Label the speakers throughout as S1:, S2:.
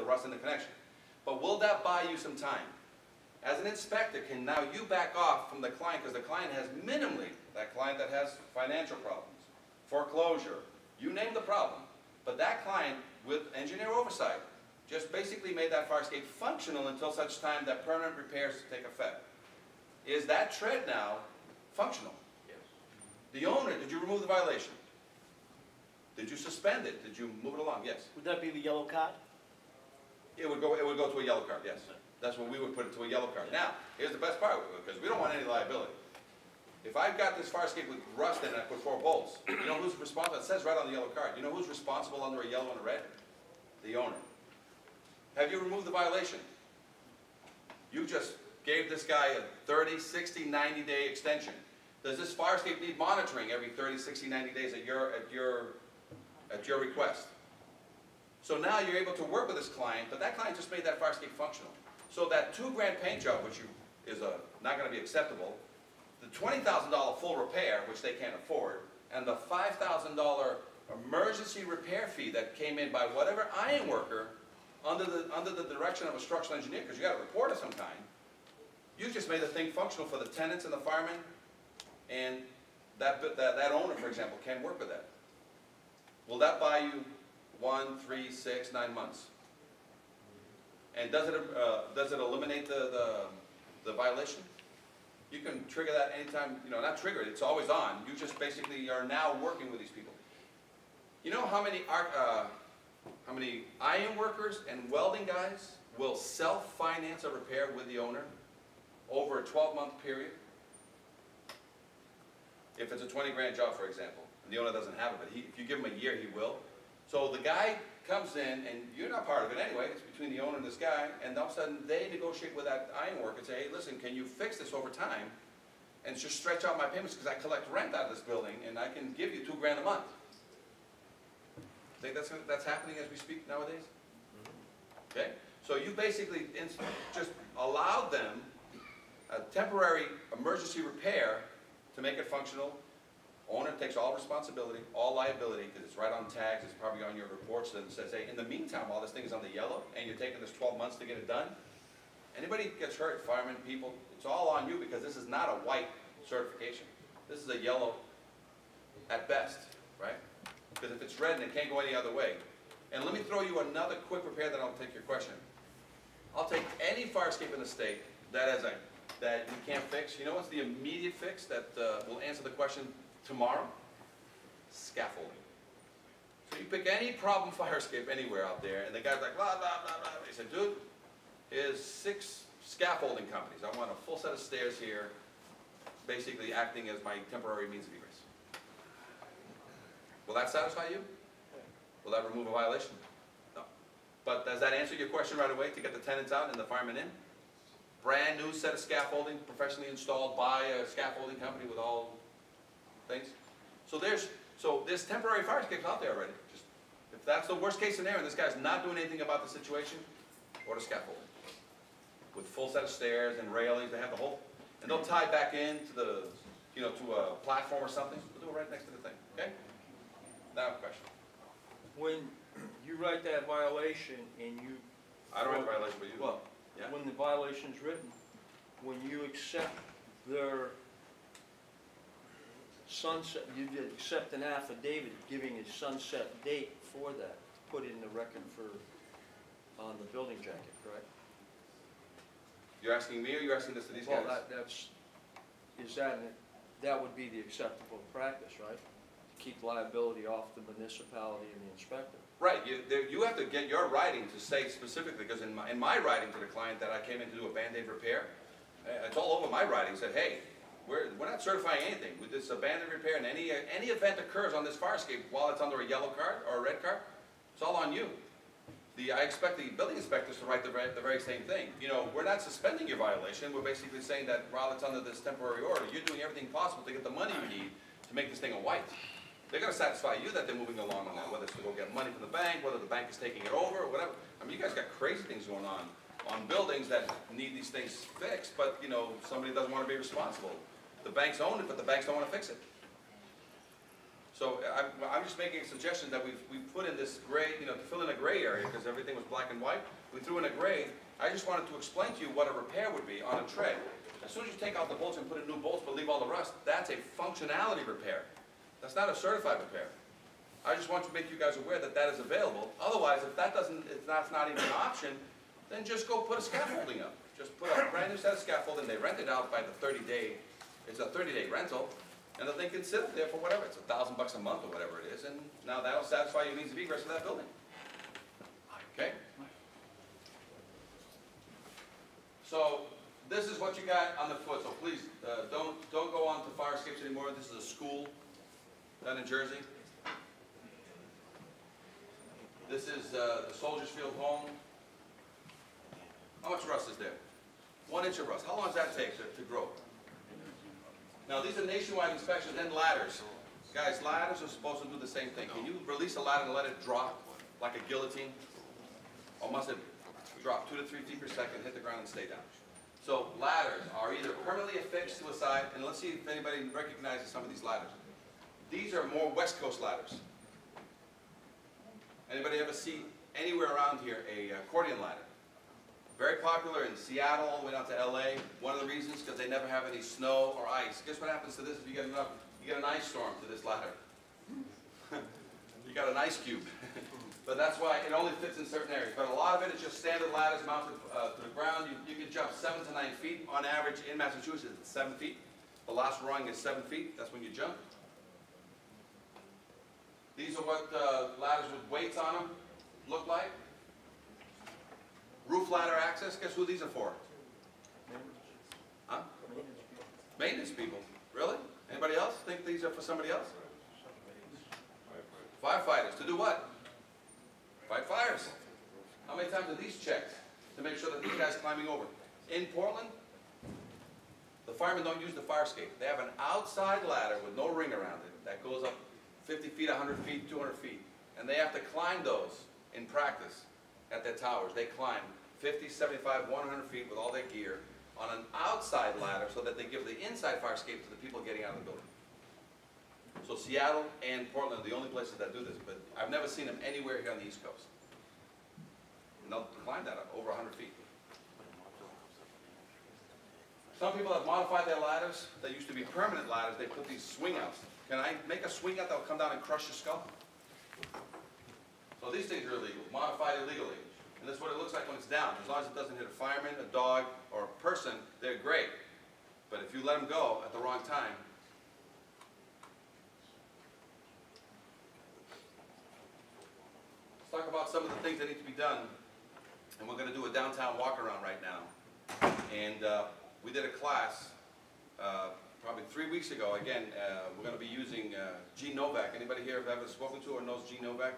S1: rust in the connection. But will that buy you some time? As an inspector, can now you back off from the client, because the client has minimally, that client that has financial problems, foreclosure, you name the problem, but that client with engineer oversight just basically made that fire escape functional until such time that permanent repairs take effect. Is that tread now functional?
S2: Yes.
S1: The owner, did you remove the violation? Did you suspend it? Did you move it along? Yes.
S3: Would that be the yellow card?
S1: It would go to a yellow card, yes. That's what we would put it to, a yellow card. Now, here's the best part, because we don't want any liability. If I've got this fire escape with rust in it and I put 4 bolts, you know who's responsible? It says right on the yellow card. You know who's responsible under a yellow and a red? The owner. Have you removed the violation? You just gave this guy a 30, 60, 90-day extension. Does this fire escape need monitoring every 30, 60, 90 days at your request? So now you're able to work with this client, but that client just made that fire escape functional. So that $2,000 paint job, which is not going to be acceptable, the $20,000 full repair, which they can't afford, and the $5,000 emergency repair fee that came in by whatever iron worker under the direction of a structural engineer, because you got a report of some kind, you just made the thing functional for the tenants and the firemen, and that owner, for example, can work with that. Will that buy you 1, 3, 6, 9 months? And does it eliminate the violation? You can trigger that anytime, not trigger it, it's always on. You just basically are now working with these people. You know how many iron workers and welding guys will self-finance a repair with the owner over a 12-month period? If it's a $20,000 job, for example, and the owner doesn't have it, but if you give him a year, he will. So the guy comes in, and you're not part of it anyway, it's between the owner and this guy, and all of a sudden they negotiate with that iron worker and say, hey, listen, can you fix this over time and just stretch out my payments, because I collect rent out of this building and I can give you $2,000 a month. Think that's happening as we speak nowadays? Okay? So you basically just allowed them a temporary emergency repair to make it functional. Owner takes all responsibility, all liability, because it's right on tags, it's probably on your reports, and it says, hey, in the meantime, while this thing is on the yellow, and you're taking this 12 months to get it done, anybody gets hurt, firemen, people, it's all on you, because this is not a white certification. This is a yellow at best, right? Because if it's red and it can't go any other way. And let me throw you another quick repair, then I'll take your question. I'll take any fire escape in the state that you can't fix. You know what's the immediate fix that will answer the question tomorrow? Scaffolding. So you pick any problem fire escape anywhere out there, and the guy's like, blah, blah, blah, blah. He said, dude, here's 6 scaffolding companies. I want a full set of stairs here, basically acting as my temporary means of egress. Will that satisfy you? Will that remove a violation? No. But does that answer your question right away to get the tenants out and the firemen in? Brand new set of scaffolding, professionally installed by a scaffolding company with all things. So there's temporary fire escapes out there already. Just, if that's the worst case scenario and this guy's not doing anything about the situation, order scaffolding. With full set of stairs and railings, they have the whole, and they'll tie back into the, to a platform or something. We'll do it right next to the thing, okay? Now question.
S2: When you write that violation and you...
S1: I don't write the violation, but you...
S2: Well, yeah. When the violation's written, when you accept their sunset, you accept an affidavit giving a sunset date for that, put in the record on the building jacket, correct?
S1: You're asking me, or you're asking this to these guys?
S2: Well, that would be the acceptable practice, right? To keep liability off the municipality and the inspector.
S1: Right. You have to get your writing to say specifically, because in my writing to the client that I came in to do a Band-Aid repair, it's all over my writing. Said, hey, we're not certifying anything. With this Band-Aid repair, and any event occurs on this fire escape while it's under a yellow card or a red card, it's all on you. I expect the building inspectors to write the very same thing. We're not suspending your violation. We're basically saying that while it's under this temporary order, you're doing everything possible to get the money you need to make this thing a white. They're going to satisfy you that they're moving along on that, whether it's to go get money from the bank, whether the bank is taking it over, or whatever. I mean, you guys got crazy things going on buildings that need these things fixed, but, somebody doesn't want to be responsible. The banks own it, but the banks don't want to fix it. So I'm just making a suggestion that we put in this gray, to fill in a gray area, because everything was black and white. We threw in a gray. I just wanted to explain to you what a repair would be on a tread. As soon as you take out the bolts and put in new bolts but leave all the rust, that's a functionality repair. That's not a certified repair. I just want to make you guys aware that that is available. Otherwise, if that's not even an option, then just go put a scaffolding up. Just put a brand new set of scaffolding. They rent it out by the 30-day. It's a 30-day rental. And the thing can sit there for whatever, it's $1,000 a month or whatever it is, and now that'll satisfy your needs of egress for that building. Okay? So, this is what you got on the foot, so please, don't go on to fire escapes anymore. This is a school down in Jersey. This is the Soldiers Field home. How much rust is there? 1 inch of rust. How long does that take to grow? Now, these are nationwide inspections and ladders. Guys, ladders are supposed to do the same thing. Can you release a ladder and let it drop like a guillotine? Or must it drop 2 to 3 feet per second, hit the ground, and stay down? So ladders are either permanently affixed to a side, and let's see if anybody recognizes some of these ladders. These are more West Coast ladders. Anybody ever see anywhere around here a accordion ladder? Very popular in Seattle, all the way down to LA. One of the reasons, because they never have any snow or ice. Guess what happens to this if you get an ice storm to this ladder? You got an ice cube. But that's why it only fits in certain areas. But a lot of it is just standard ladders mounted to the ground. You can jump 7 to 9 feet. On average, in Massachusetts, it's 7 feet. The last rung is 7 feet. That's when you jump. These are what ladders with weights on them look like. Roof ladder access, guess who these are for? Huh? Maintenance people. Really? Anybody else think these are for somebody else? Firefighters. To do what? Fight fires. How many times are these checked to make sure that these guys climbing over? In Portland, the firemen don't use the fire escape. They have an outside ladder with no ring around it that goes up 50 feet, 100 feet, 200 feet. And they have to climb those in practice at their towers. They climb 50, 75, 100 feet with all their gear on an outside ladder so that they give the inside fire escape to the people getting out of the building. So Seattle and Portland are the only places that do this, but I've never seen them anywhere here on the East Coast. And they'll climb that up over 100 feet. Some people have modified their ladders. They used to be permanent ladders. They put these swing outs. Can I make a swing out that will come down and crush your skull? So these things are illegal, modified illegally. And that's what it looks like when it's down. As long as it doesn't hit a fireman, a dog, or a person, they're great. But if you let them go at the wrong time, let's talk about some of the things that need to be done. And we're going to do a downtown walk around right now. And we did a class probably 3 weeks ago. Again, we're going to be using Gene Novak. Anybody here have ever spoken to or knows Gene Novak?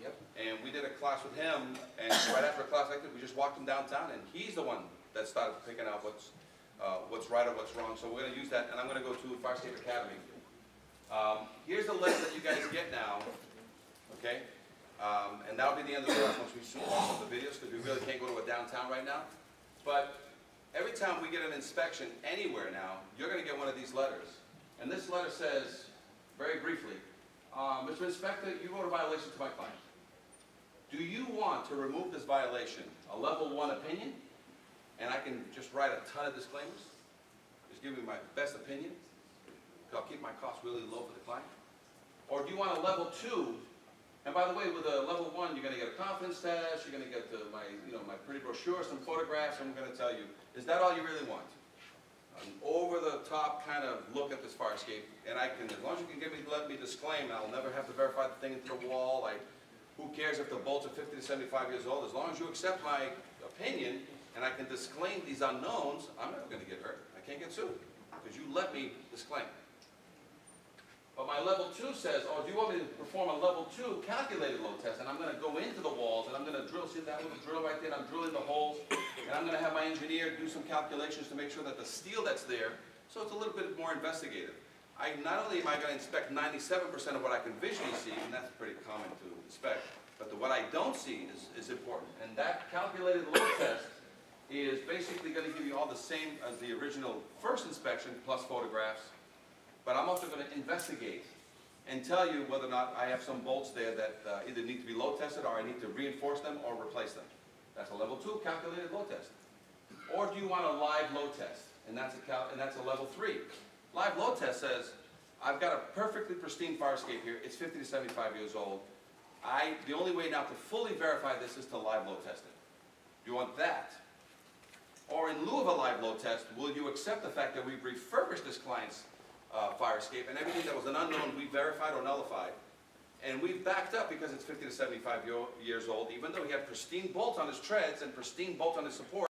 S1: Yep. And we did a class with him, and right after a class like that, we just walked him downtown, and he's the one that started picking out what's right or what's wrong. So we're going to use that, and I'm going to go to Fire Escape Academy. Here's the list that you guys get now, okay? And that'll be the end of the class once we shoot off the videos, because we really can't go to a downtown right now. But every time we get an inspection anywhere now, you're going to get one of these letters. And this letter says, very briefly, Mr. Inspector, you wrote a violation to my client. Do you want to remove this violation? A level 1 opinion? And I can just write a ton of disclaimers. Just give me my best opinion. I'll keep my costs really low for the client. Or do you want a level 2? And by the way, with a level 1, you're going to get a confidence test. You're going to get my pretty brochure, some photographs. I'm going to tell you, is that all you really want? An over-the-top kind of look at this fire escape, and I can, as long as you can let me disclaim, I'll never have to verify the thing into the wall. Who cares if the bolts are 50 to 75 years old? As long as you accept my opinion, and I can disclaim these unknowns, I'm never going to get hurt. I can't get sued, because you let me disclaim. But my level 2 says, oh, do you want me to perform a level 2 calculated load test? And I'm going to go into the walls, and I'm going to drill, see that little drill right there? I'm drilling the holes, and I'm going to have my engineer do some calculations to make sure that the steel that's there, so it's a little bit more investigative. Not only am I going to inspect 97% of what I can visually see, and that's pretty common to inspect, but what I don't see is important. And that calculated load test is basically going to give you all the same as the original first inspection, plus photographs. But I'm also going to investigate and tell you whether or not I have some bolts there that either need to be load tested, or I need to reinforce them or replace them. That's a level 2 calculated load test. Or do you want a live load test? And that's a level 3. Live load test says, I've got a perfectly pristine fire escape here, it's 50 to 75 years old. The only way now to fully verify this is to live load test it. Do you want that? Or in lieu of a live load test, will you accept the fact that we've refurbished this client's fire escape, and everything that was an unknown we verified or nullified, and we've backed up because it's 50 to 75 years old, even though he had pristine bolts on his treads and pristine bolts on his support.